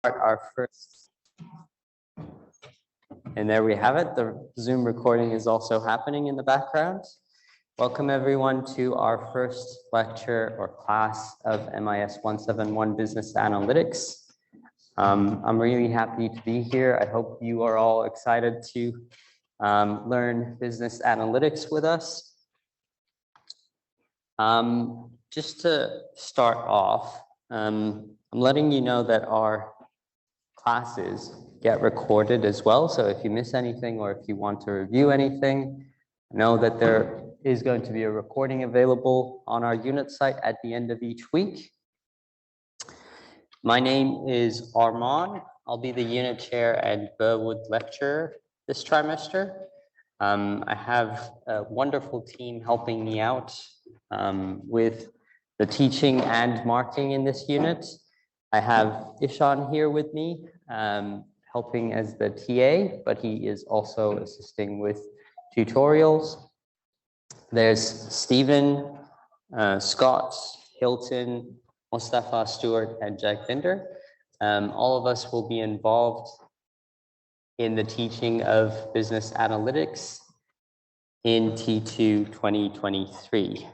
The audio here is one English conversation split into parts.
our first, and there we have it. The Zoom recording is also happening in the background. Welcome everyone to our first lecture or class of MIS 171 Business Analytics. I'm really happy to be here. I hope you are all excited to learn business analytics with us. Just to start off, I'm letting you know that our classes get recorded as well. So if you miss anything or if you want to review anything, know that there is going to be a recording available on our unit site at the end of each week. My name is Armand. I'll be the unit chair and Burwood lecturer this trimester. I have a wonderful team helping me out with the teaching and marking in this unit. I have Ishan here with me, helping as the TA, but he is also assisting with tutorials. There's Stephen, Scott, Hilton, Mustafa, Stewart, and Jack Binder. All of us will be involved in the teaching of business analytics in T2 2023.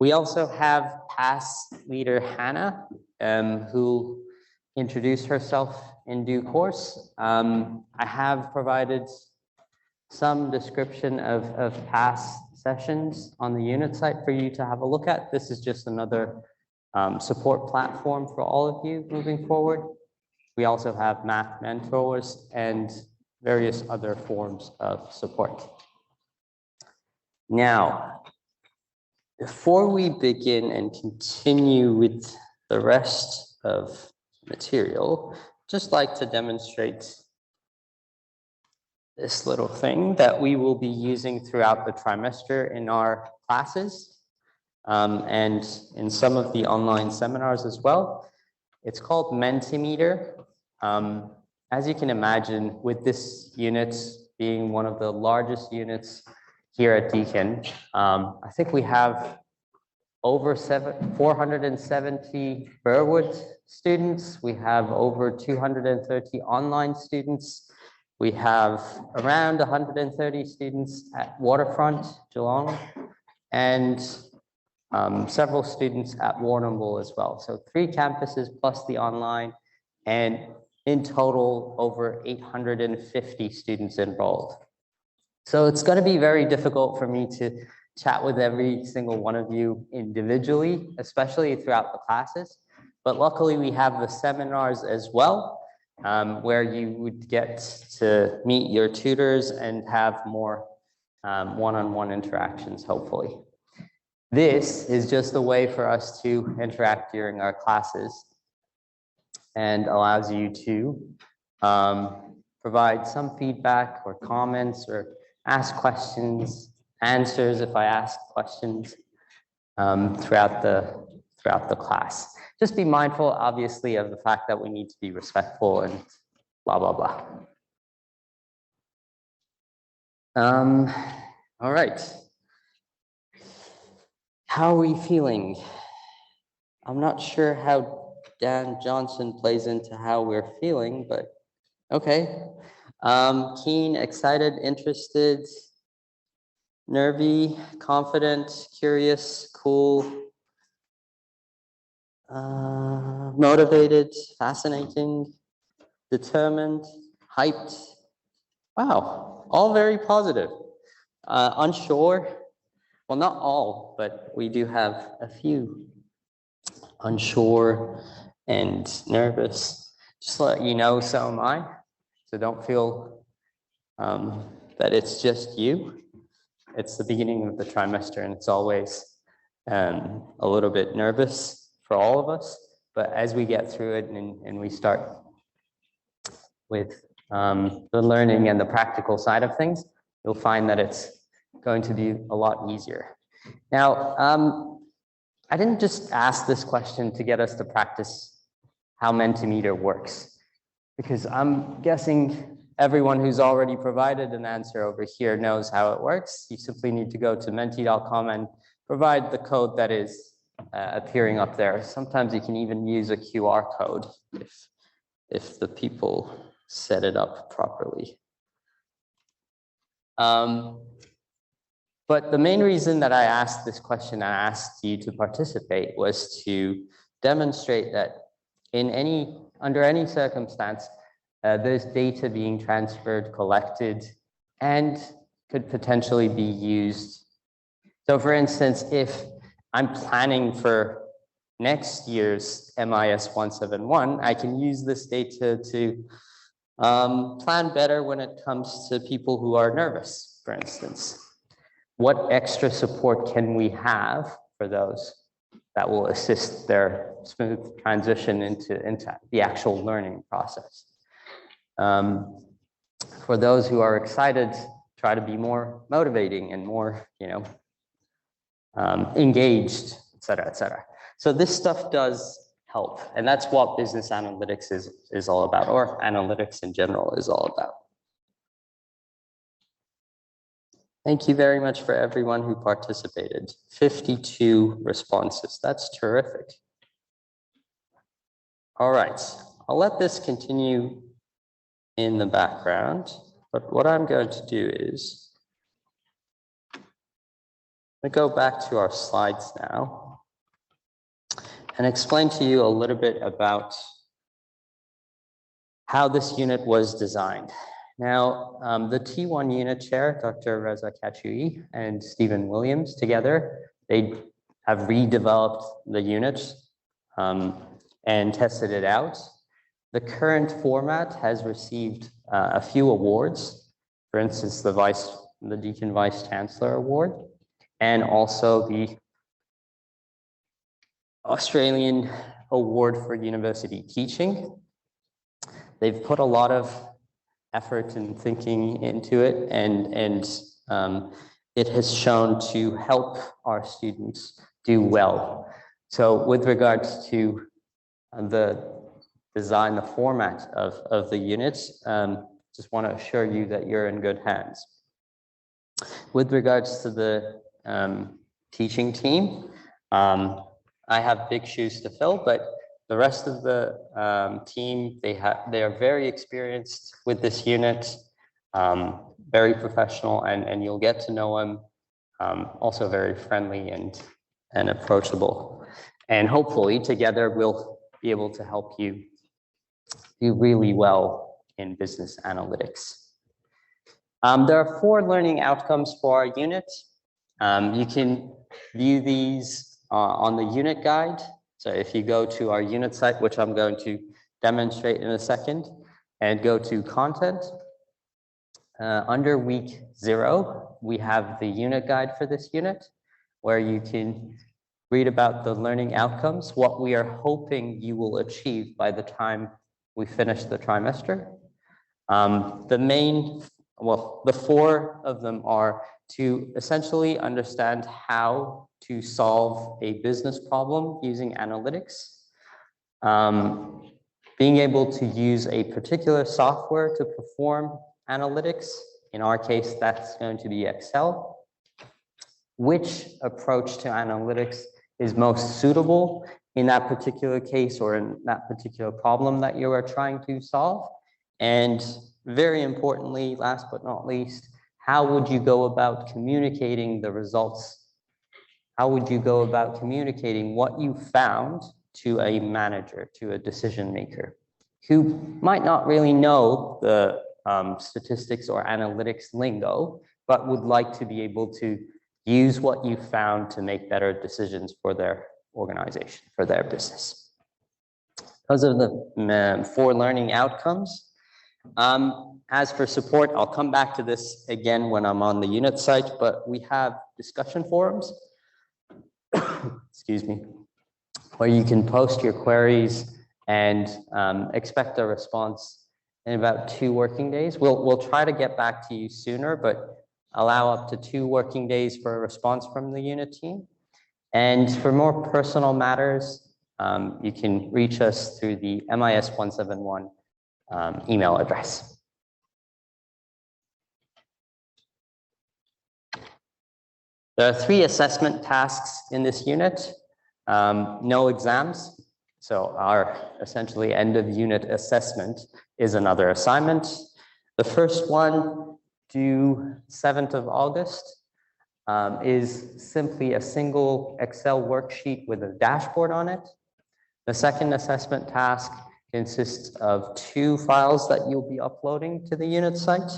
We also have past leader Hannah, who introduced herself in due course. I have provided some description of past sessions on the unit site for you to have a look at. This is just another support platform for all of you moving forward. We also have math mentors and various other forms of support. Now, before we begin and continue with the rest of the material, just like to demonstrate this little thing that we will be using throughout the trimester in our classes and in some of the online seminars as well. It's called Mentimeter. As you can imagine, with this unit being one of the largest units here at Deakin, I think we have over 470 Burwood students. We have over 230 online students. We have around 130 students at Waterfront, Geelong, and several students at Warrnambool as well. So 3 campuses plus the online, and in total, over 850 students enrolled. So it's going to be very difficult for me to chat with every single one of you individually, especially throughout the classes. But luckily, we have the seminars as well, where you would get to meet your tutors and have more one-on-one interactions, hopefully. This is just a way for us to interact during our classes and allows you to provide some feedback or comments or ask questions, answers if I ask questions throughout the class. Just be mindful, obviously, of the fact that we need to be respectful and blah, blah, blah. All right. How are we feeling? I'm not sure how Dan Johnson plays into how we're feeling, but okay. Keen, excited, interested, nervy, confident, curious, cool, motivated, fascinating, determined, hyped. Wow, all very positive. Unsure, well, not all, but we do have a few unsure and nervous. Just to let you know, so am I. So don't feel that it's just you. It's the beginning of the trimester, and it's always a little bit nervous for all of us. But as we get through it and we start with the learning and the practical side of things, you'll find that it's going to be a lot easier. Now, I didn't just ask this question to get us to practice how Mentimeter works, because I'm guessing everyone who's already provided an answer over here knows how it works. You simply need to go to menti.com and provide the code that is appearing up there. Sometimes you can even use a QR code if if the people set it up properly. But the main reason that I asked this question, I asked you to participate, was to demonstrate that under any circumstance, there's data being transferred, collected, and could potentially be used. So for instance, if I'm planning for next year's MIS 171, I can use this data to plan better when it comes to people who are nervous, for instance. What extra support can we have for those that will assist their smooth transition into the actual learning process? For those who are excited, try to be more motivating and more, engaged, et cetera, et cetera. So this stuff does help, and that's what business analytics is all about, or analytics in general is all about. Thank you very much for everyone who participated. 52 responses. That's terrific. All right, I'll let this continue in the background, but what I'm going to do is go back to our slides now and explain to you a little bit about how this unit was designed. Now, the T1 unit chair, Dr. Reza Kachui and Stephen Williams together, they have redeveloped the unit and tested it out. The current format has received a few awards, for instance, the Deakin Vice Chancellor Award, and also the Australian Award for University Teaching. They've put a lot of effort and thinking into it, and it has shown to help our students do well. So with regards to the design, the format of the units, just want to assure you that you're in good hands. With regards to the teaching team, I have big shoes to fill, but the rest of the team, they are very experienced with this unit, very professional, and you'll get to know them. Also very friendly and approachable. And hopefully together we'll be able to help you do really well in business analytics. There are 4 learning outcomes for our unit. You can view these on the unit guide. So if you go to our unit site, which I'm going to demonstrate in a second, and go to content, under week 0, we have the unit guide for this unit, where you can read about the learning outcomes, what we are hoping you will achieve by the time we finish the trimester. The 4 of them are to essentially understand how to solve a business problem using analytics, being able to use a particular software to perform analytics. In our case, that's going to be Excel. Which approach to analytics is most suitable in that particular case or in that particular problem that you are trying to solve? And very importantly, last but not least, how would you go about communicating the results? How would you go about communicating what you found to a manager, to a decision maker, who might not really know the statistics or analytics lingo, but would like to be able to use what you found to make better decisions for their organization, for their business? Those are the 4 learning outcomes. As for support, I'll come back to this again when I'm on the unit site, but we have discussion forums, excuse me, where you can post your queries and expect a response in about 2 working days. We'll try to get back to you sooner, but allow up to 2 working days for a response from the unit team. And for more personal matters, you can reach us through the MIS 171 email address. There are 3 assessment tasks in this unit, no exams. So our essentially end of unit assessment is another assignment. The first one, due 7th of August, is simply a single Excel worksheet with a dashboard on it. The second assessment task consists of 2 files that you'll be uploading to the unit site,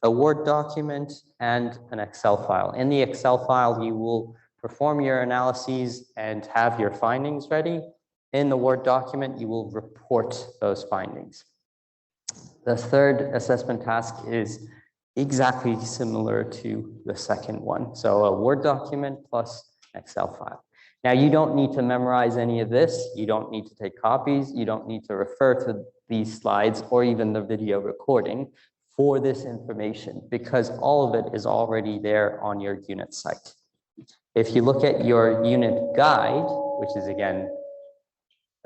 a Word document and an Excel file. In the Excel file, you will perform your analyses and have your findings ready. In the Word document, you will report those findings. The third assessment task is exactly similar to the second one. So a Word document plus Excel file. Now, you don't need to memorize any of this. You don't need to take copies. You don't need to refer to these slides or even the video recording for this information because all of it is already there on your unit site. If you look at your unit guide, which is again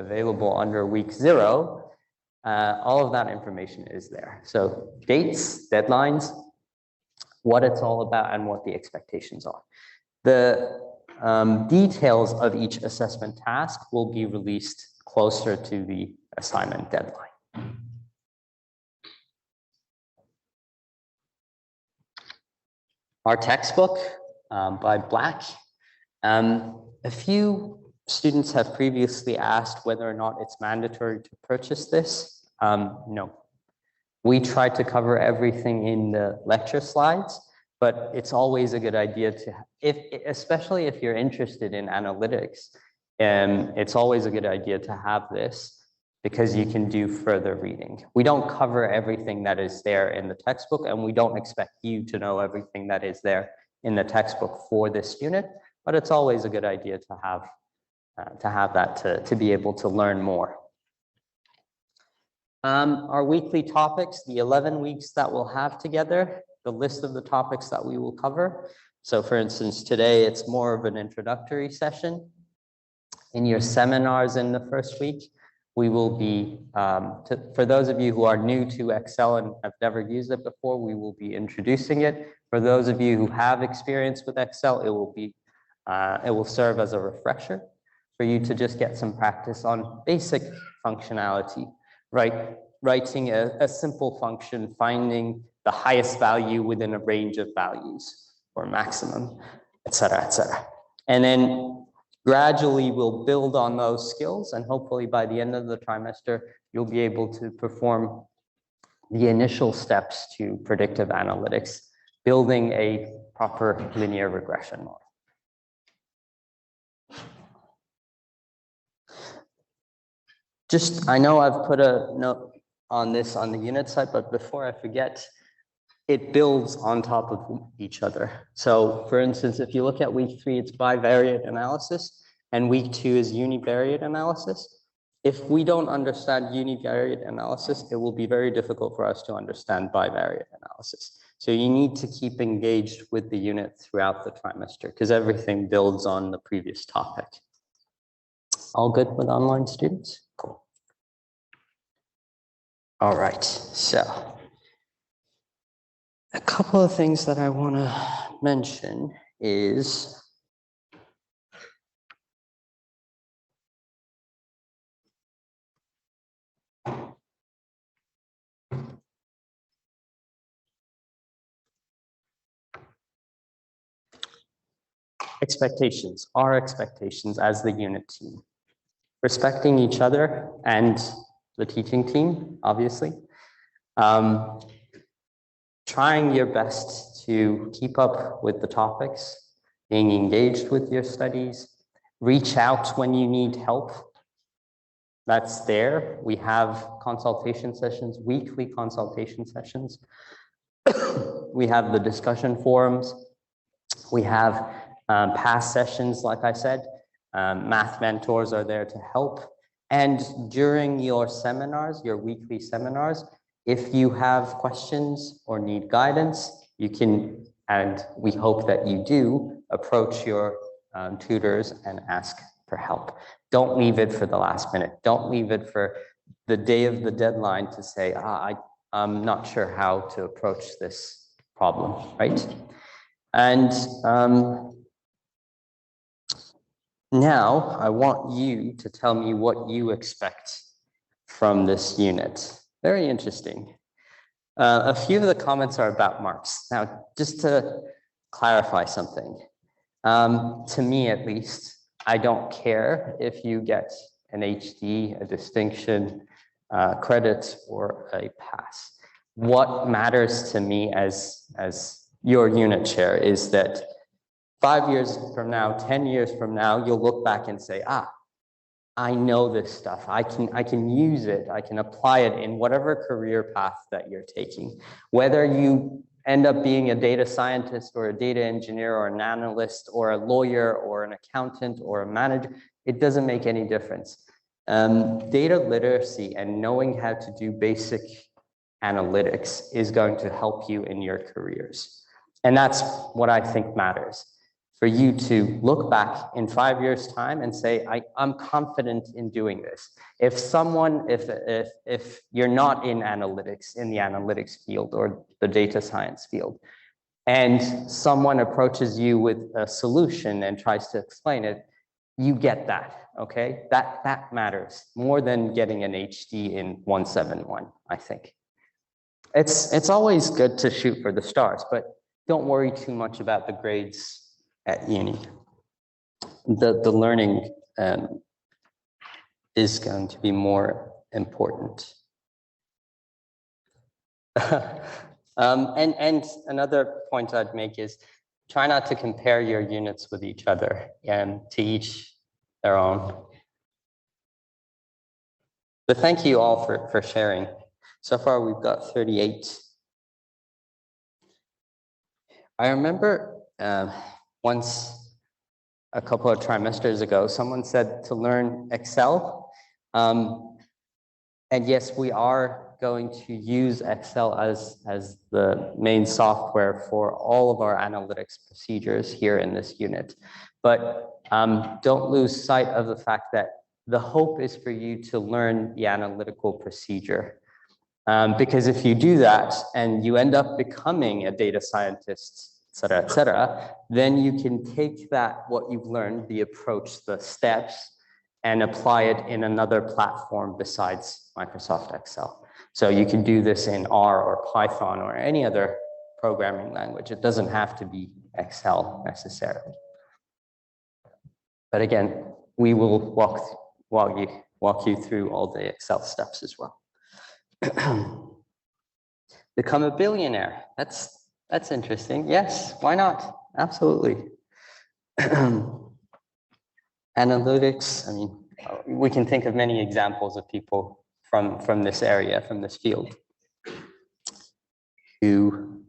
available under week 0, all of that information is there. So dates, deadlines, what it's all about, and what the expectations are. The details of each assessment task will be released closer to the assignment deadline. Our textbook by Black. A few students have previously asked whether or not it's mandatory to purchase this. No. We try to cover everything in the lecture slides, but it's always a good idea to, especially if you're interested in analytics, it's always a good idea to have this because you can do further reading. We don't cover everything that is there in the textbook, and we don't expect you to know everything that is there in the textbook for this unit, but it's always a good idea to have that to be able to learn more. Our weekly topics, the 11 weeks that we'll have together, the list of the topics that we will cover. So for instance, today it's more of an introductory session. In your seminars in the first week, we will be, for those of you who are new to Excel and have never used it before, we will be introducing it. For those of you who have experience with Excel, it will serve as a refresher for you to just get some practice on basic functionality, right? Writing a simple function, finding the highest value within a range of values or maximum, et cetera, et cetera. And then gradually we'll build on those skills, and hopefully by the end of the trimester, you'll be able to perform the initial steps to predictive analytics, building a proper linear regression model. I know I've put a note on this on the unit side, but before I forget, it builds on top of each other. So for instance, if you look at week 3, it's bivariate analysis, and week 2 is univariate analysis. If we don't understand univariate analysis, it will be very difficult for us to understand bivariate analysis. So you need to keep engaged with the unit throughout the trimester because everything builds on the previous topic. All good with online students? Cool. All right, so a couple of things that I want to mention is expectations, our expectations as the unit team. Respecting each other and the teaching team, obviously. Trying your best to keep up with the topics, being engaged with your studies, reach out when you need help. That's there. We have consultation sessions, weekly consultation sessions. We have the discussion forums. We have past sessions, like I said. Math mentors are there to help. And during your seminars, your weekly seminars, if you have questions or need guidance, you can, and we hope that you do, approach your tutors and ask for help. Don't leave it for the last minute. Don't leave it for the day of the deadline to say, I'm not sure how to approach this problem, right? And Now, I want you to tell me what you expect from this unit. Very interesting. A few of the comments are about marks. Now, just to clarify something, to me at least, I don't care if you get an HD, a distinction, credit, or a pass. What matters to me as your unit chair is that 5 years from now, 10 years from now, you'll look back and say, I know this stuff. I can use it. I can apply it in whatever career path that you're taking. Whether you end up being a data scientist or a data engineer or an analyst or a lawyer or an accountant or a manager, it doesn't make any difference. Data literacy and knowing how to do basic analytics is going to help you in your careers. And that's what I think matters. For you to look back in 5 years' time and say, I'm confident in doing this. If you're not in analytics, in the analytics field or the data science field, and someone approaches you with a solution and tries to explain it, you get that, okay? That matters more than getting an HD in 171, I think. It's always good to shoot for the stars, but don't worry too much about the grades at uni. The learning is going to be more important. And another point I'd make is try not to compare your units with each other, and to each their own. But thank you all for sharing. So far, we've got 38. I remember once, a couple of trimesters ago, someone said to learn Excel. And yes, we are going to use Excel as the main software for all of our analytics procedures here in this unit. But don't lose sight of the fact that the hope is for you to learn the analytical procedure. Because if you do that and you end up becoming a data scientist, et cetera, then you can take that, what you've learned, the approach, the steps, and apply it in another platform besides Microsoft Excel. So you can do this in R or Python or any other programming language. It doesn't have to be Excel necessarily. But again, we will walk you through all the Excel steps as well. Become a billionaire. That's interesting. Yes, why not? Absolutely. Analytics, I mean, we can think of many examples of people from this area, from this field, who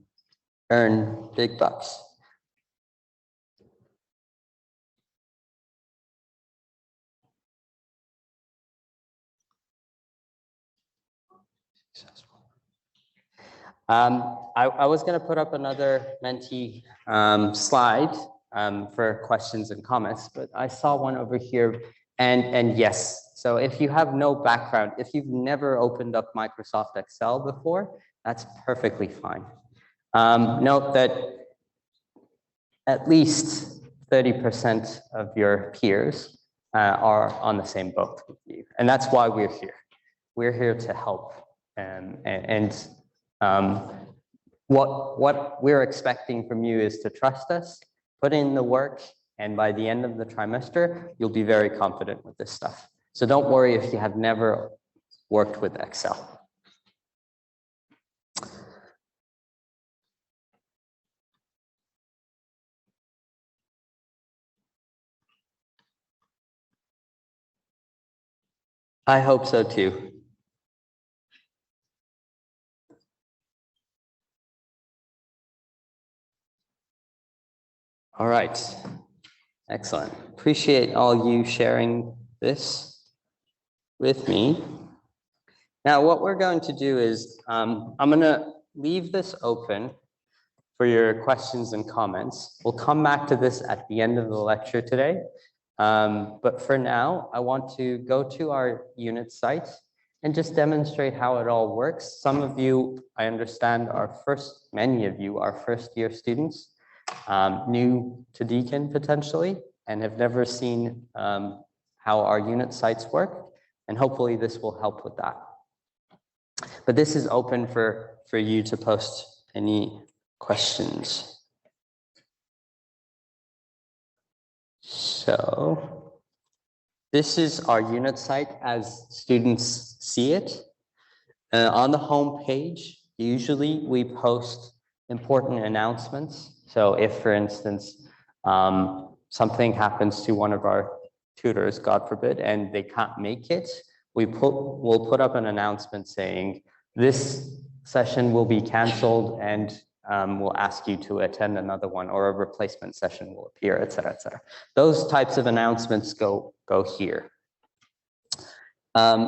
earn big bucks. I was going to put up another Menti slide for questions and comments, but I saw one over here, and yes, so if you have no background, if you've never opened up Microsoft Excel before, that's perfectly fine. Note that at least 30% of your peers are on the same boat with you, and that's why we're here. We're here to help, what we're expecting from you is to trust us, put in the work, and by the end of the trimester, you'll be very confident with this stuff. So don't worry if you have never worked with Excel. I hope so too. All right, excellent. Appreciate all you sharing this with me. Now, what we're going to do is I'm going to leave this open for your questions and comments. We'll come back to this at the end of the lecture today. But for now, I want to go to our unit site and just demonstrate how it all works. Some of you, I understand, many of you are first-year students, new to Deakin potentially, and have never seen how our unit sites work, and hopefully this will help with that. But this is open for you to post any questions. So this is our unit site as students see it. On the home page, usually we post important announcements. So if, for instance, something happens to one of our tutors, God forbid, and they can't make it, we'll put up an announcement saying, this session will be canceled and we'll ask you to attend another one, or a replacement session will appear, et cetera, et cetera. Those types of announcements go here.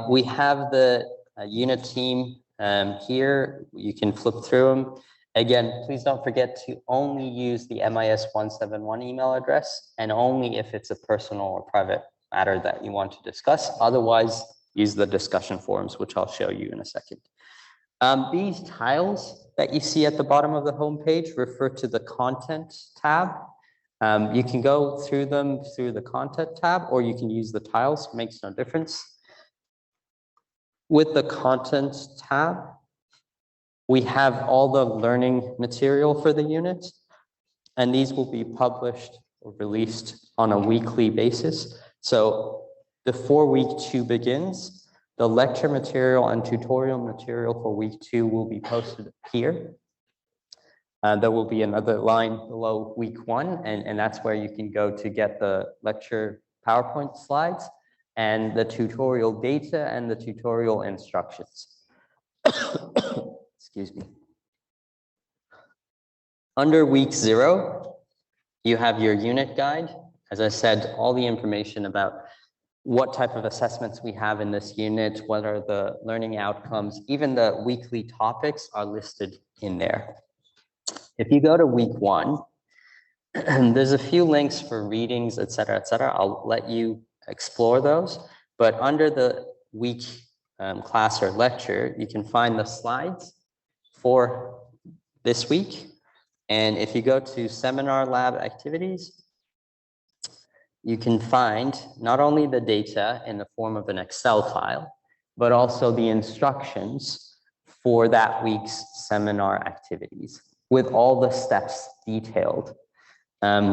We have the unit team here. You can flip through them. Again, please don't forget to only use the MIS 171 email address, and only if it's a personal or private matter that you want to discuss. Otherwise, use the discussion forums, which I'll show you in a second. These tiles that you see at the bottom of the home page refer to the content tab. You can go through them through the content tab, or you can use the tiles, makes no difference. With the content tab, we have all the learning material for the unit, and these will be published or released on a weekly basis. So before week 2 begins, the lecture material and tutorial material for week 2 will be posted here. There will be another line below week 1, and that's where you can go to get the lecture PowerPoint slides and the tutorial data and the tutorial instructions. Excuse me. Under week 0, you have your unit guide. As I said, all the information about what type of assessments we have in this unit, what are the learning outcomes, even the weekly topics are listed in there. If you go to week 1, there's a few links for readings, et cetera, et cetera. I'll let you explore those, but under the week class or lecture, you can find the slides for this week. And if you go to seminar lab activities, you can find not only the data in the form of an Excel file, but also the instructions for that week's seminar activities with all the steps detailed,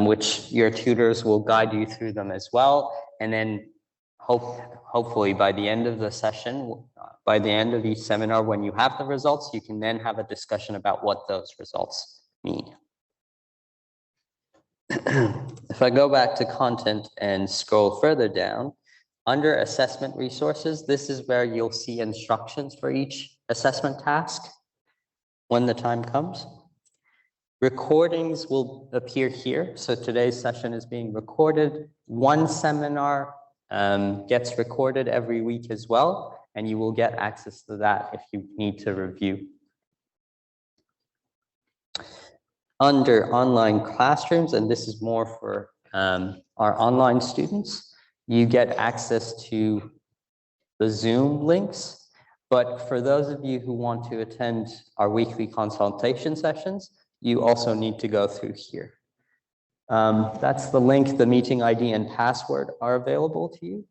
which your tutors will guide you through them as well. And then hopefully by the end of the session, by the end of each seminar, when you have the results, you can then have a discussion about what those results mean. If I go back to content and scroll further down, under assessment resources, this is where you'll see instructions for each assessment task when the time comes. Recordings will appear here. So today's session is being recorded. One seminar gets recorded every week as well, and you will get access to that if you need to review. Under online classrooms, and this is more for our online students, you get access to the Zoom links. But for those of you who want to attend our weekly consultation sessions, you also need to go through here. That's the link. The meeting ID and password are available to you.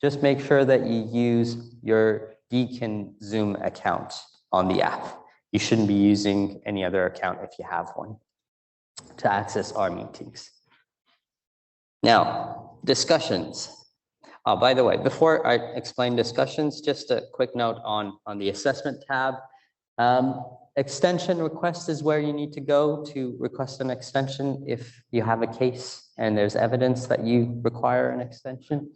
Just make sure that you use your Deakin Zoom account on the app. You shouldn't be using any other account if you have one to access our meetings. Now, discussions. By the way, before I explain discussions, just a quick note on the assessment tab. Extension request is where you need to go to request an extension if you have a case and there's evidence that you require an extension.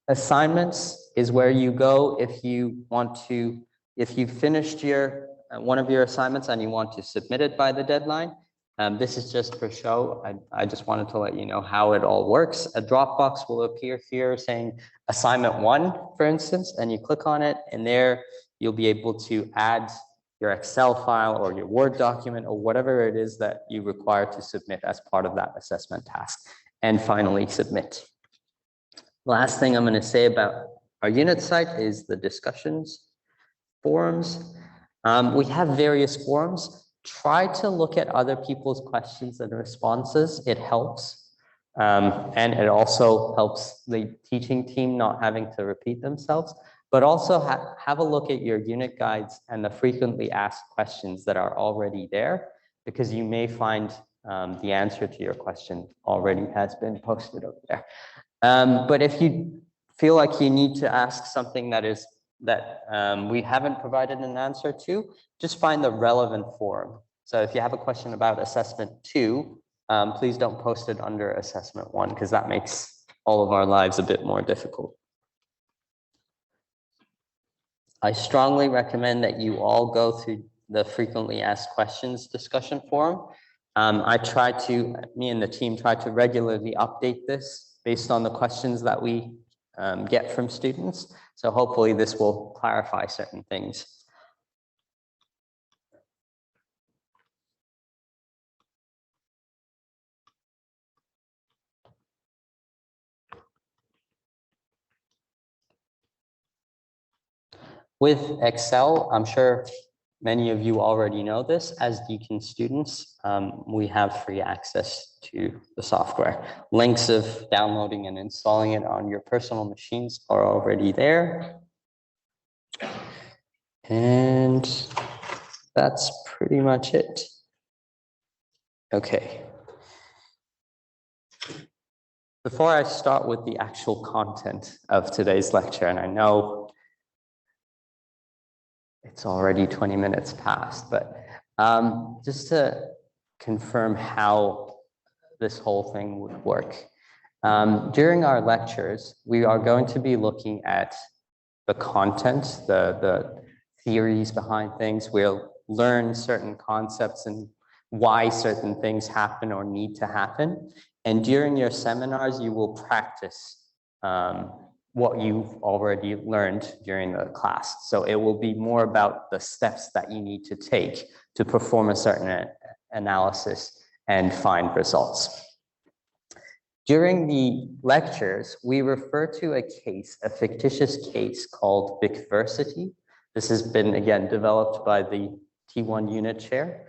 Assignments is where you go if you want to, if you've finished your one of your assignments and you want to submit it by the deadline. This is just for show. I just wanted to let you know how it all works. A Dropbox will appear here saying assignment 1, for instance, and you click on it, and there you'll be able to add your Excel file or your Word document or whatever it is that you require to submit as part of that assessment task, and finally submit. Last thing I'm going to say about our unit site is the discussions forums. We have various forums. Try to look at other people's questions and responses. It helps. And it also helps the teaching team not having to repeat themselves, but also have a look at your unit guides and the frequently asked questions that are already there, because you may find the answer to your question already has been posted over there. But if you feel like you need to ask something that we haven't provided an answer to, just find the relevant forum. So if you have a question about assessment 2, please don't post it under assessment 1, because that makes all of our lives a bit more difficult. I strongly recommend that you all go through the frequently asked questions discussion forum. Me and the team try to regularly update this based on the questions that we get from students. So hopefully this will clarify certain things. With Excel, I'm sure many of you already know this. As Deakin students, we have free access to the software. Links of downloading and installing it on your personal machines are already there. And that's pretty much it. Okay. Before I start with the actual content of today's lecture, and I know it's already 20 minutes past, but just to confirm how this whole thing would work. During our lectures, we are going to be looking at the content, the theories behind things. We'll learn certain concepts and why certain things happen or need to happen. And during your seminars, you will practice what you've already learned during the class. So it will be more about the steps that you need to take to perform a certain analysis and find results. During the lectures, we refer to a case, a fictitious case called Bicversity. This has been, again, developed by the T1 unit chair.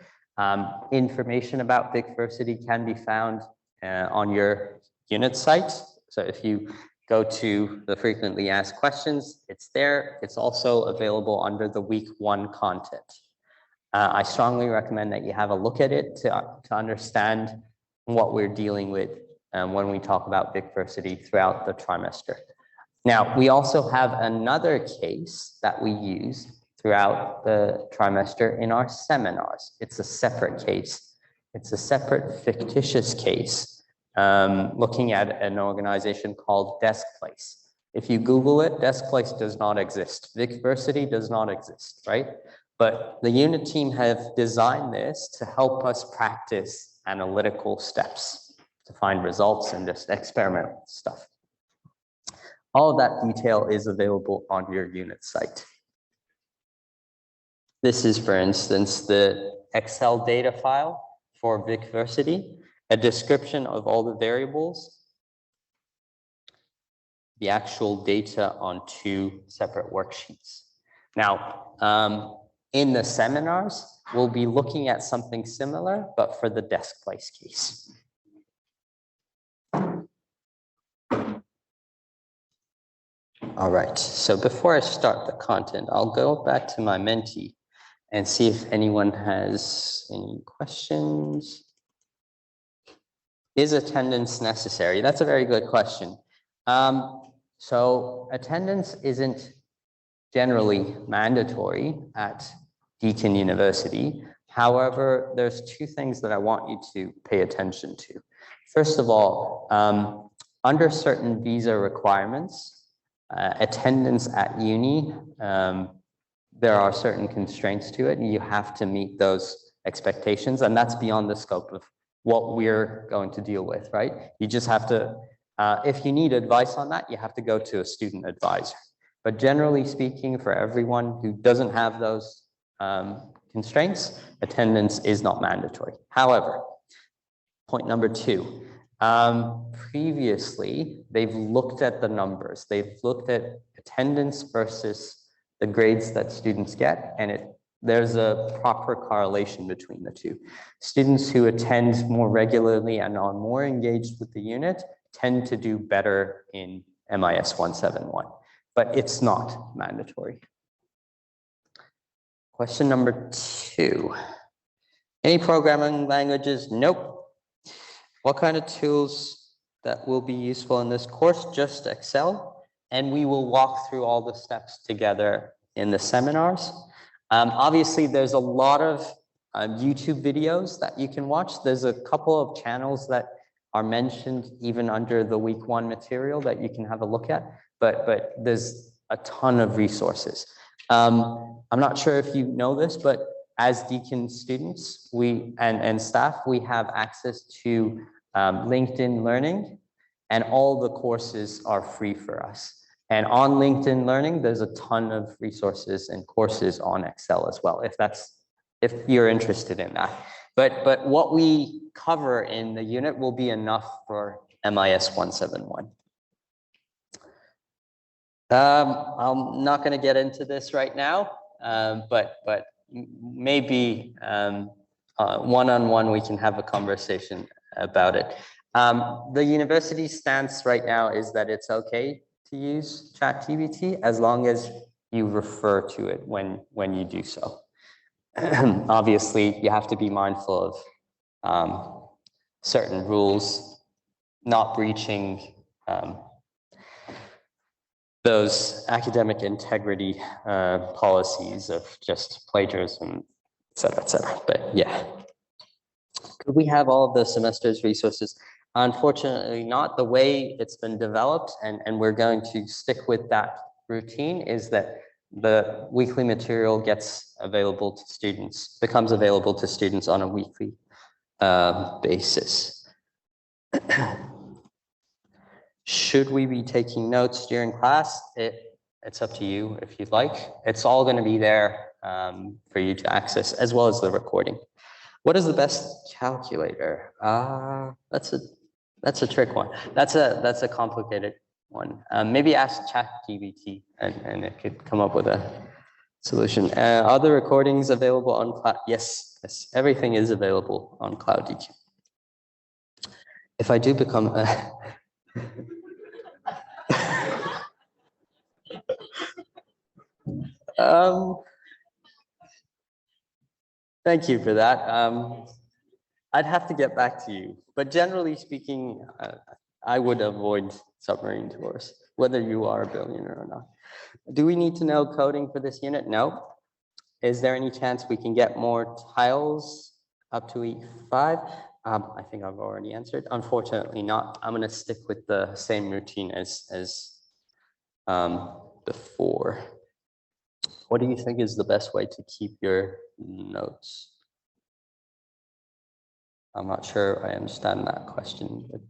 Information about Bicversity can be found on your unit site. So if you go to the frequently asked questions, it's there. It's also available under the week 1 content. I strongly recommend that you have a look at it to understand what we're dealing with when we talk about Bicversity throughout the trimester. Now, we also have another case that we use throughout the trimester in our seminars. It's a separate case. It's a separate fictitious case looking at an organization called Deskplace. If you Google it, Deskplace does not exist. Bicversity does not exist, right? But the unit team have designed this to help us practice analytical steps to find results and just experimental stuff. All of that detail is available on your unit site. This is, for instance, the Excel data file for Bicversity, a description of all the variables, the actual data on 2 separate worksheets. Now, in the seminars, we'll be looking at something similar, but for the Deskplace case. All right, so before I start the content, I'll go back to my Menti and see if anyone has any questions. Is attendance necessary? That's a very good question. So attendance isn't generally mandatory at Deakin University. However, there's 2 things that I want you to pay attention to. First of all, under certain visa requirements, attendance at uni, there are certain constraints to it, and you have to meet those expectations, and that's beyond the scope of what we're going to deal with, right? You just have to, if you need advice on that, you have to go to a student advisor. But generally speaking, for everyone who doesn't have those constraints, attendance is not mandatory. However, point number 2, previously, they've looked at the numbers. They've looked at attendance versus the grades that students get, and it there's a proper correlation between the two. Students who attend more regularly and are more engaged with the unit tend to do better in MIS 171, but it's not mandatory. Question number 2. Any programming languages? Nope. What kind of tools that will be useful in this course? Just Excel, and we will walk through all the steps together in the seminars. Obviously, there's a lot of YouTube videos that you can watch. There's a couple of channels that are mentioned even under the week 1 material that you can have a look at, but there's a ton of resources. I'm not sure if you know this, but as Deakin students and staff, we have access to LinkedIn Learning, and all the courses are free for us. And on LinkedIn Learning, there's a ton of resources and courses on Excel as well, if you're interested in that. But what we cover in the unit will be enough for MIS 171. I'm not going to get into this right now, but maybe one-on-one we can have a conversation about it. The university stance right now is that it's okay to use ChatGPT as long as you refer to it when you do so. Obviously, you have to be mindful of certain rules, not breaching those academic integrity policies of just plagiarism, et cetera, but yeah. Could we have all of the semester's resources? Unfortunately not. The way it's been developed, and we're going to stick with that routine, is that the weekly material becomes available to students on a weekly basis. Should we be taking notes during class? It's up to you if you'd like. It's all going to be there for you to access, as well as the recording. What is the best calculator? That's a trick one. That's a complicated one. Maybe ask ChatGPT and it could come up with a solution. Are the recordings available on cloud? Yes, everything is available on CloudDQ. If I do become a thank you for that. I'd have to get back to you, but generally speaking, I would avoid submarine tours, whether you are a billionaire or not. Do we need to know coding for this unit? No. Is there any chance we can get more tiles up to E5? I think I've already answered. Unfortunately not. I'm going to stick with the same routine as before. What do you think is the best way to keep your notes? I'm not sure I understand that question. But,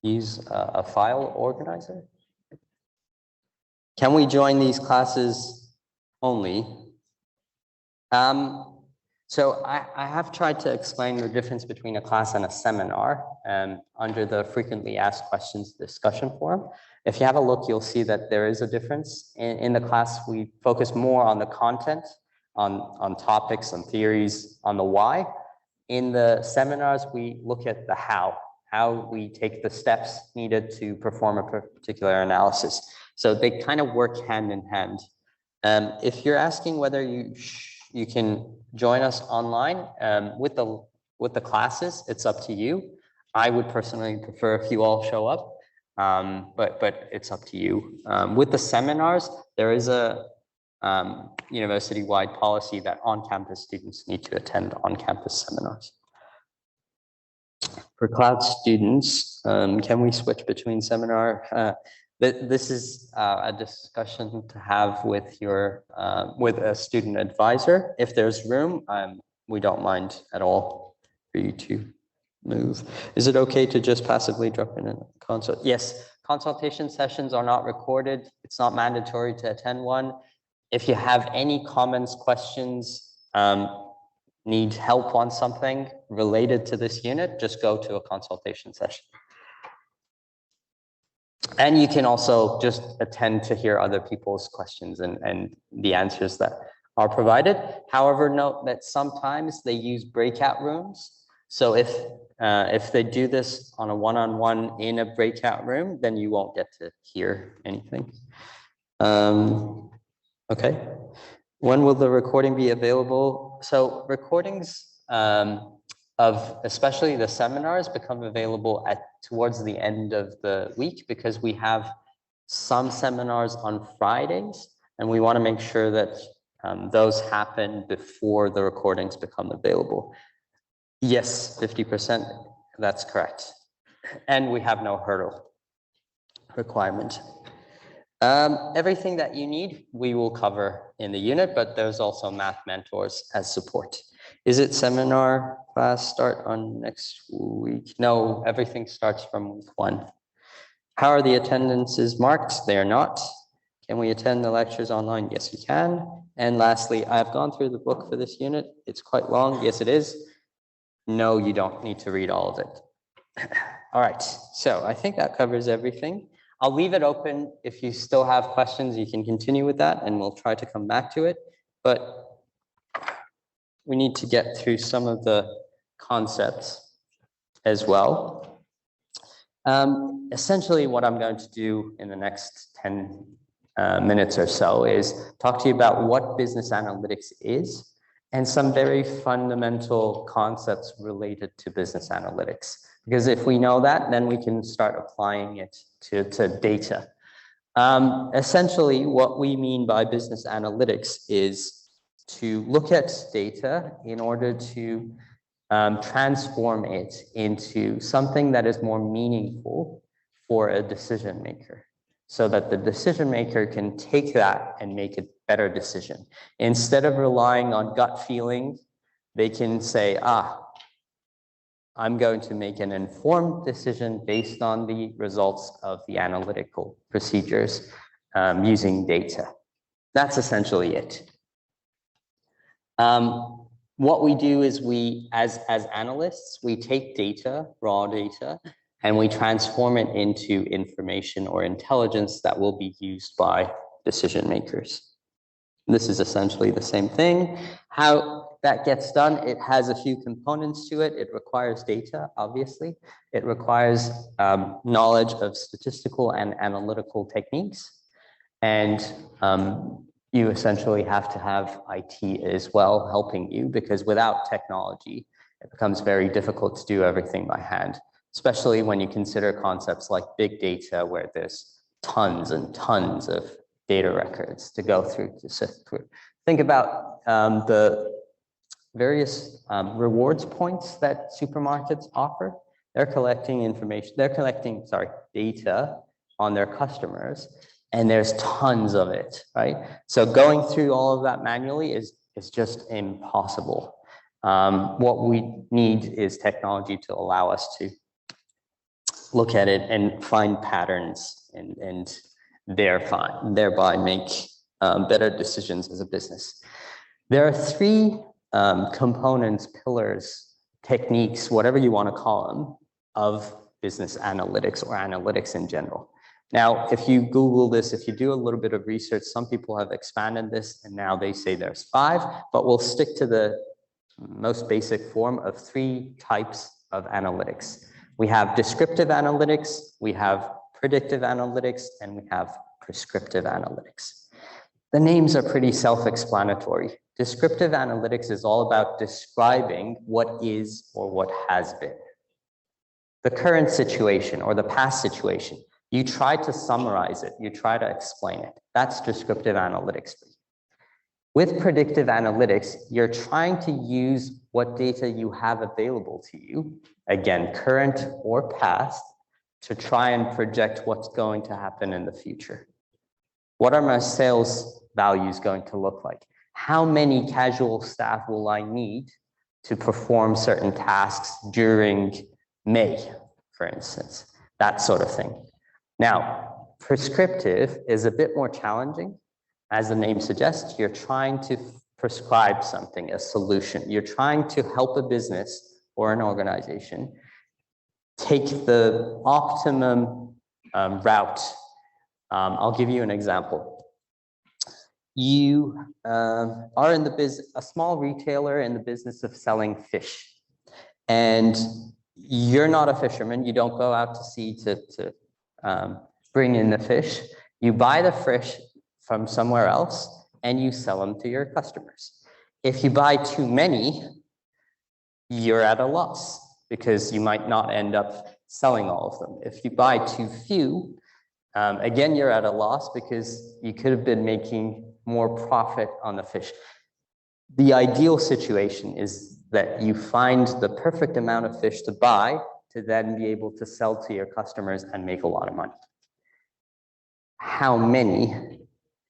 use a file organizer? Can we join these classes only? So I have tried to explain the difference between a class and a seminar under the frequently asked questions discussion forum. If you have a look, you'll see that there is a difference. In the class, we focus more on the content, on topics and theories, on the why. In the seminars, we look at the how we take the steps needed to perform a particular analysis. So they kind of work hand in hand. If you're asking whether you can join us online with the classes, it's up to you. I would personally prefer if you all show up, but it's up to you. With the seminars, there is a university-wide policy that on-campus students need to attend on-campus seminars. For cloud students, can we switch between seminar? This is a discussion to have with your with a student advisor. If there's room, we don't mind at all for you to move. Is it okay to just passively drop in a consult? Yes, consultation sessions are not recorded. It's not mandatory to attend one. If you have any comments, questions, need help on something related to this unit, just go to a consultation session. And you can also just attend to hear other people's questions and the answers that are provided. However, note that sometimes they use breakout rooms. So if they do this on a one-on-one in a breakout room, then you won't get to hear anything. Okay. When will the recording be available? So recordings of especially the seminars become available towards the end of the week, because we have some seminars on Fridays, and we want to make sure that those happen before the recordings become available. Yes, 50%, that's correct. And we have no hurdle requirement. Everything that you need, we will cover in the unit, but there's also math mentors as support. Is it seminar class start on next week? No, everything starts from week 1. How are the attendances marked? They are not. Can we attend the lectures online? Yes, we can. And lastly, I've gone through the book for this unit. It's quite long. Yes, it is. No, you don't need to read all of it. All right, so I think that covers everything. I'll leave it open. If you still have questions, you can continue with that and we'll try to come back to it. But we need to get through some of the concepts as well. Essentially, what I'm going to do in the next 10 minutes or so is talk to you about what business analytics is and some very fundamental concepts related to business analytics. Because if we know that, then we can start applying it to data. Essentially, what we mean by business analytics is to look at data in order to transform it into something that is more meaningful for a decision maker, so that the decision maker can take that and make a better decision. Instead of relying on gut feeling, they can say, I'm going to make an informed decision based on the results of the analytical procedures using data. That's essentially it. What we do is as analysts, we take data, raw data, and we transform it into information or intelligence that will be used by decision makers. This is essentially the same thing. How that gets done, it has a few components to it. It requires data, obviously. It requires knowledge of statistical and analytical techniques. And you essentially have to have IT as well helping you, because without technology, it becomes very difficult to do everything by hand, especially when you consider concepts like big data, where there's tons and tons of data records to go through, to sift through. Think about the various rewards points that supermarkets offer. They're collecting information, data on their customers, and there's tons of it, right? So going through all of that manually is just impossible. What we need is technology to allow us to look at it and find patterns and thereby make better decisions as a business. There are 3 components, pillars, techniques, whatever you want to call them, of business analytics or analytics in general. Now, if you Google this, if you do a little bit of research, some people have expanded this and now they say there's 5, but we'll stick to the most basic form of 3 types of analytics. We have descriptive analytics, we have predictive analytics, and we have prescriptive analytics. The names are pretty self-explanatory. Descriptive analytics is all about describing what is or what has been. The current situation or the past situation, you try to summarize it, you try to explain it. That's descriptive analytics. With predictive analytics, you're trying to use what data you have available to you, again, current or past, to try and project what's going to happen in the future. What are my sales values going to look like? How many casual staff will I need to perform certain tasks during May, for instance? That sort of thing. Now, prescriptive is a bit more challenging. As the name suggests, you're trying to prescribe something, a solution. You're trying to help a business or an organization take the optimum route. I'll give you an example. You are a small retailer in the business of selling fish, and you're not a fisherman. You don't go out to sea to bring in the fish. You buy the fish from somewhere else and you sell them to your customers. If you buy too many, you're at a loss because you might not end up selling all of them. If you buy too few, again, you're at a loss because you could have been making more profit on the fish. The ideal situation is that you find the perfect amount of fish to buy to then be able to sell to your customers and make a lot of money. How many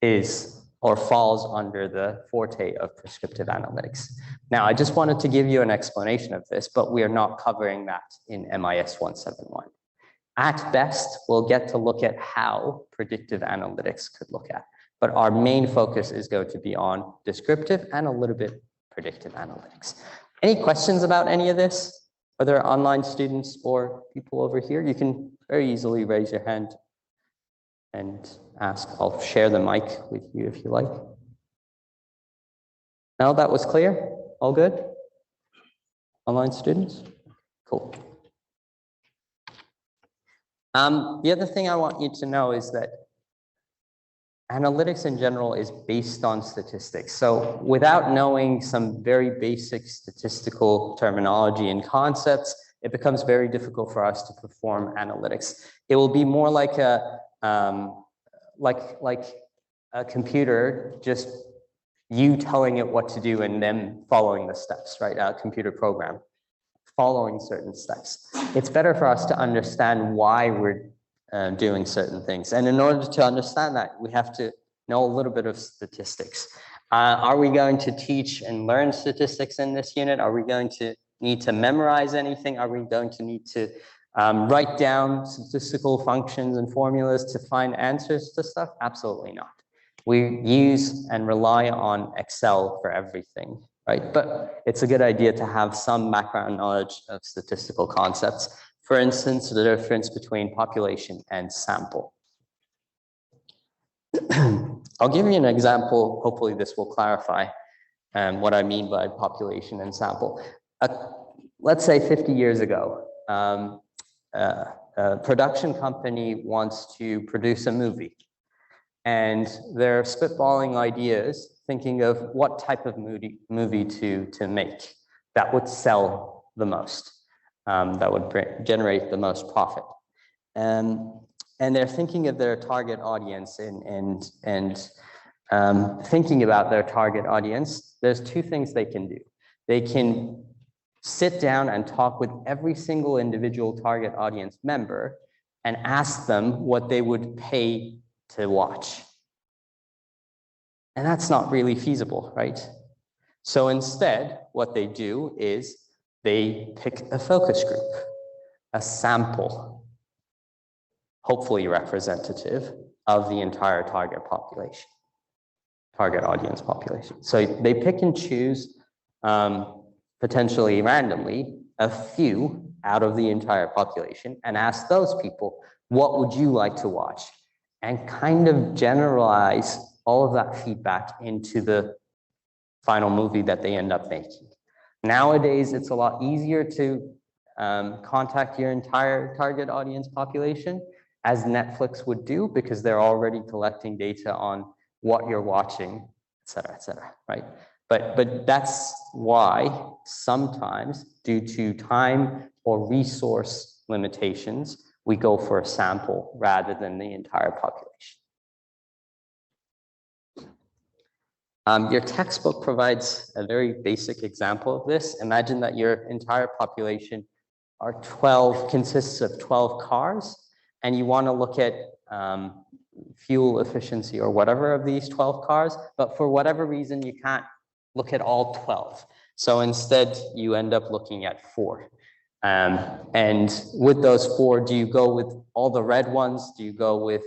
is or falls under the forte of prescriptive analytics? Now, I just wanted to give you an explanation of this, but we are not covering that in MIS 171. At best, we'll get to look at how predictive analytics could look at, but our main focus is going to be on descriptive and a little bit predictive analytics. Any questions about any of this? Are there online students or people over here? You can very easily raise your hand and ask. I'll share the mic with you if you like. Now that was clear? All good? Online students? Cool. The other thing I want you to know is that analytics in general is based on statistics. So without knowing some very basic statistical terminology and concepts, it becomes very difficult for us to perform analytics. It will be more like a computer, just you telling it what to do and then following the steps, right? A computer program following certain steps. It's better for us to understand why we're doing certain things. And in order to understand that, we have to know a little bit of statistics. Are we going to teach and learn statistics in this unit? Are we going to need to memorize anything? Are we going to need to write down statistical functions and formulas to find answers to stuff? Absolutely not. We use and rely on Excel for everything, right? But it's a good idea to have some background knowledge of statistical concepts. For instance, the difference between population and sample. I'll give you an example. Hopefully this will clarify what I mean by population and sample. Let's say 50 years ago, a production company wants to produce a movie. And they're spitballing ideas, thinking of what type of movie to make that would sell the most. That would generate the most profit. And they're thinking of their target audience and thinking about their target audience, there's two things they can do. They can sit down and talk with every single individual target audience member and ask them what they would pay to watch. And that's not really feasible, right? So instead, what they do is they pick a focus group, a sample, hopefully representative of the entire target population, target audience population. So they pick and choose, potentially randomly, a few out of the entire population and ask those people, what would you like to watch? And kind of generalize all of that feedback into the final movie that they end up making. Nowadays, it's a lot easier to contact your entire target audience population, as Netflix would do, because they're already collecting data on what you're watching, et cetera, right? But that's why sometimes, due to time or resource limitations, we go for a sample rather than the entire population. Your textbook provides a very basic example of this. Imagine that your entire population consists of 12 cars, and you want to look at fuel efficiency or whatever of these 12 cars, but for whatever reason, you can't look at all 12. So instead, you end up looking at 4. And with those 4, do you go with all the red ones? Do you go with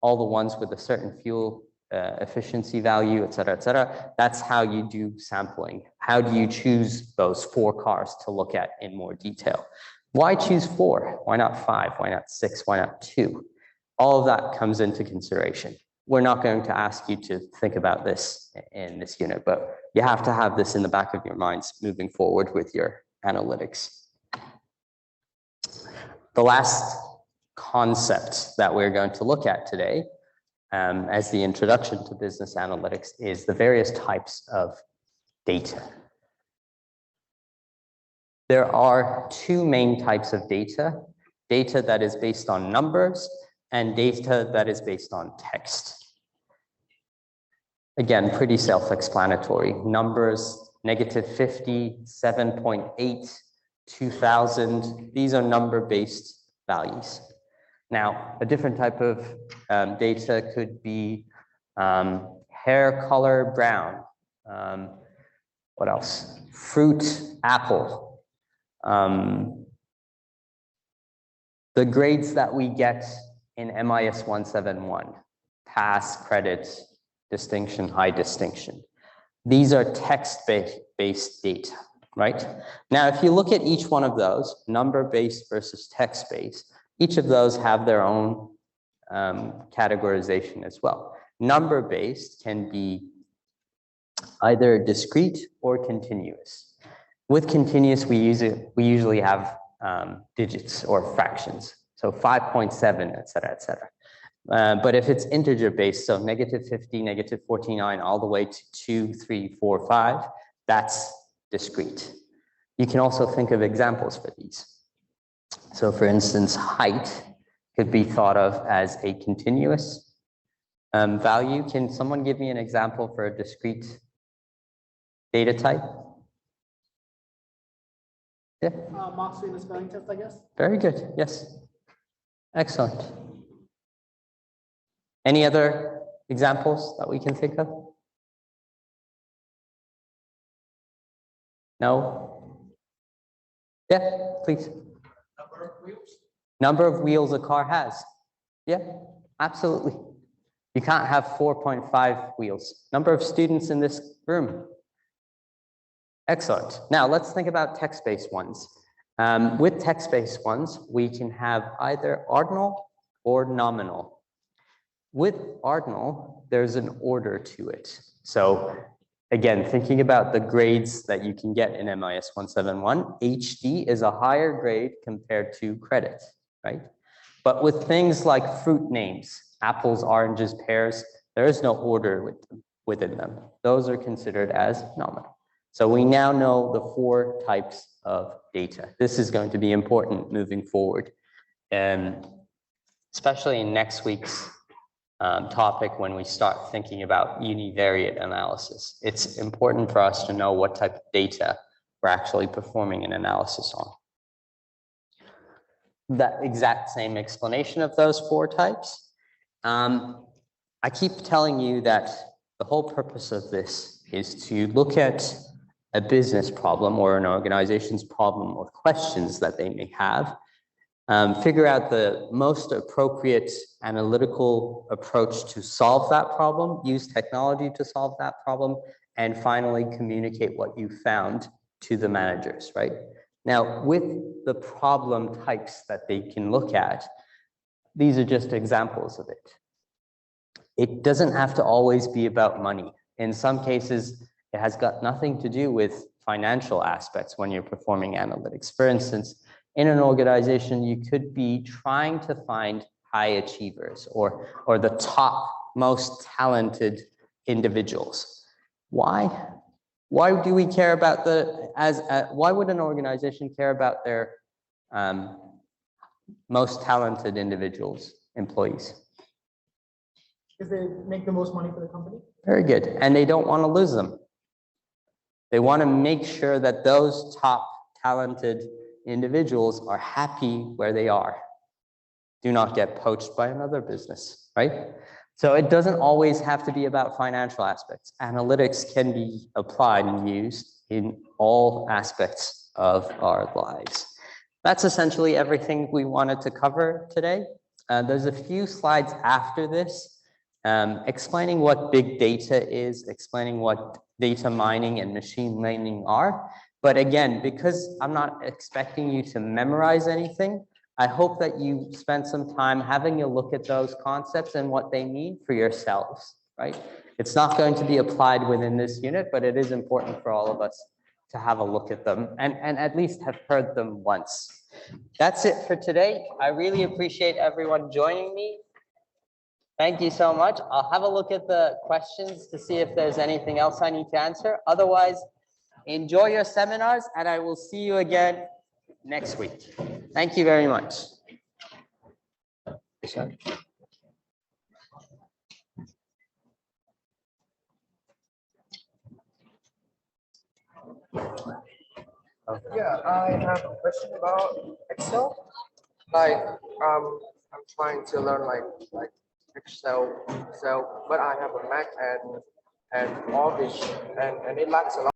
all the ones with a certain fuel efficiency value, et cetera, et cetera? That's how you do sampling. How do you choose those 4 cars to look at in more detail? Why choose 4? Why not 5? Why not 6? Why not 2? All of that comes into consideration. We're not going to ask you to think about this in this unit, but you have to have this in the back of your minds moving forward with your analytics. The last concept that we're going to look at today as the introduction to business analytics is the various types of data. There are two main types of data: data that is based on numbers and data that is based on text. Again, pretty self-explanatory. Numbers, -50, 7.8, 2000, these are number-based values. Now, a different type of data could be hair color brown. What else? Fruit, apple. The grades that we get in MIS 171, pass, credit, distinction, high distinction. These are text-based data, right? Now, if you look at each one of those, number-based versus text-based, each of those have their own categorization as well. Number-based can be either discrete or continuous. With continuous, we usually have digits or fractions, so 5.7, et cetera, et cetera. But if it's integer-based, so -50, -49, all the way to 2, 3, 4, 5, that's discrete. You can also think of examples for these. So for instance, height could be thought of as a continuous value. Can someone give me an example for a discrete data type? Yeah. Marks in a spelling test, I guess. Very good. Yes. Excellent. Any other examples that we can think of? No? Yeah, please. Number of wheels. Number of wheels a car has. Yeah, absolutely. You can't have 4.5 wheels. Number of students in this room. Excellent. Now let's think about text-based ones. With text-based ones, we can have either ordinal or nominal. With ordinal, there's an order to it. So again, thinking about the grades that you can get in MIS 171, HD is a higher grade compared to credit, right? But with things like fruit names, apples, oranges, pears, there is no order within them. Those are considered as nominal. So we now know the 4 types of data. This is going to be important moving forward, especially in next week's topic when we start thinking about univariate analysis. It's important for us to know what type of data we're actually performing an analysis on. That exact same explanation of those 4 types. I keep telling you that the whole purpose of this is to look at a business problem or an organization's problem or questions that they may have, figure out the most appropriate analytical approach to solve that problem, use technology to solve that problem, and finally communicate what you found to the managers, right? Now, with the problem types that they can look at, these are just examples of it. It doesn't have to always be about money. In some cases, it has got nothing to do with financial aspects when you're performing analytics. For instance, in an organization, you could be trying to find high achievers or the top most talented individuals. Why? Why do we care about why would an organization care about their most talented individuals, employees? Because they make the most money for the company. Very good. And they don't want to lose them. They want to make sure that those top talented individuals are happy where they are. Do not get poached by another business, right? So it doesn't always have to be about financial aspects. Analytics can be applied and used in all aspects of our lives. That's essentially everything we wanted to cover today. There's a few slides after this explaining what big data is, explaining what data mining and machine learning are. But again, because I'm not expecting you to memorize anything, I hope that you spend some time having a look at those concepts and what they mean for yourselves, right? It's not going to be applied within this unit, but it is important for all of us to have a look at them and at least have heard them once. That's it for today. I really appreciate everyone joining me. Thank you so much. I'll have a look at the questions to see if there's anything else I need to answer. Otherwise, enjoy your seminars and I will see you again next week. Thank you very much. Yeah, I have a question about Excel. Like, I'm trying to learn like Excel, but I have a Mac and Office, and it lacks a lot.